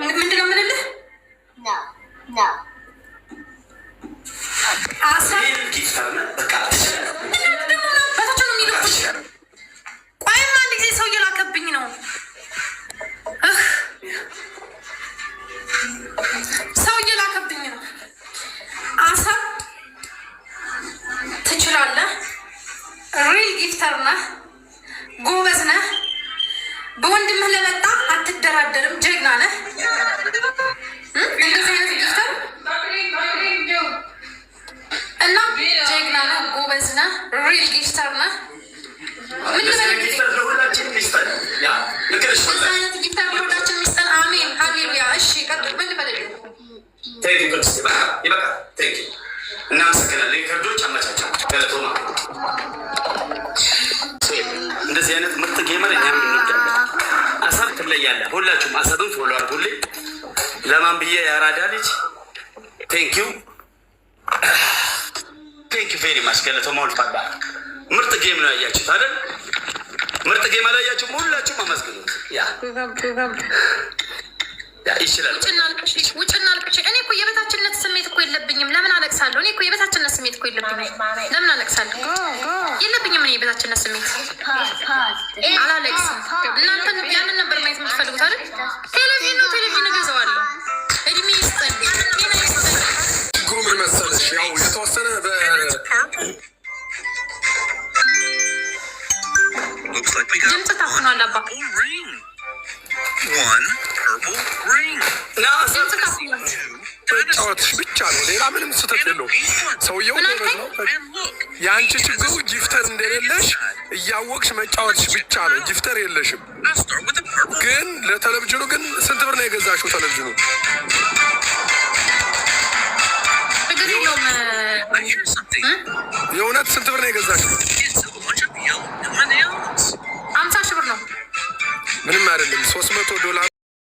ምንድን ነው የምልልህ? ቆይማ አንድ ጊዜ ሰው እየላከብኝ ነው። ሰው እየላከብኝ ነው። አሰብ ትችላለህ፣ ሪል ጊፍተር ነህ፣ ጎበዝ ነህ፣ በወንድምህ ለመጣ አትደራደርም፣ ጀግና ነህ። እንደዚህ አይነት ጊፍተር እና ጀግና ነህ፣ ጎበዝ ነህ፣ ሪል ጊፍተር ነህ። ምን አይነት ጊፍተር ለሁላችን ሚስጠን። አሜን ሃሌሉያ። እሺ ቀጥል። ምን ልበል? እናመሰግናለን። ከርዶች አመቻቸው ገለቶማ እንደዚህ አይነት ምርጥ ጌመር እኛም እንወዳለን። አሳብ ትለያለህ። ሁላችሁም አሳብን ፎሎ አድርጉልኝ። ለማን ብዬ ያራዳ ልጅ ቴንኪዩ ቬሪ ማች ገለቶማ ወልፋዳ ምርጥ ጌም ነው ያያችሁት አይደል? ምርጥ ጌም አላያችሁም? ሁላችሁም አመስግኑት። ይችላል። ውጭና አልቅሽ። እኔ እኮ የበታችነት ስሜት እኮ የለብኝም። ለምን አለቅሳለሁ? እኔ እኮ የበታችነት ስሜት እኮ የለብኝም። ለምን አለቅሳለሁ? የለብኝም። እኔ የበታችነት ስሜት አላለቅስም። እናንተ ያንን ነበር ማየት የምትፈልጉት አይደል? ቴሌቪዥን ነው፣ ቴሌቪዥን እገዛዋለሁ። እድሜ ይስጠን፣ ጤና ይስጠን። ችግሩ ምን መሰለሽ? ያው የተወሰነ ድምፅ ታፍኗል። አባ ጫወትሽ ብቻ ነው፣ ሌላ ምንም ስህተት የለውም። ሰውየው ነው። የአንቺ ችግሩ ጊፍተር እንደሌለሽ እያወቅሽ መጫወትሽ ብቻ ነው። ጊፍተር የለሽም። ግን ለቴሌቪዥኑ ግን ስንት ብር ነው የገዛሽው? ቴሌቪዥኑ የእውነት ስንት ብር ነው የገዛሽው? 50 ሺህ ብር ነው። ምንም አይደለም። $300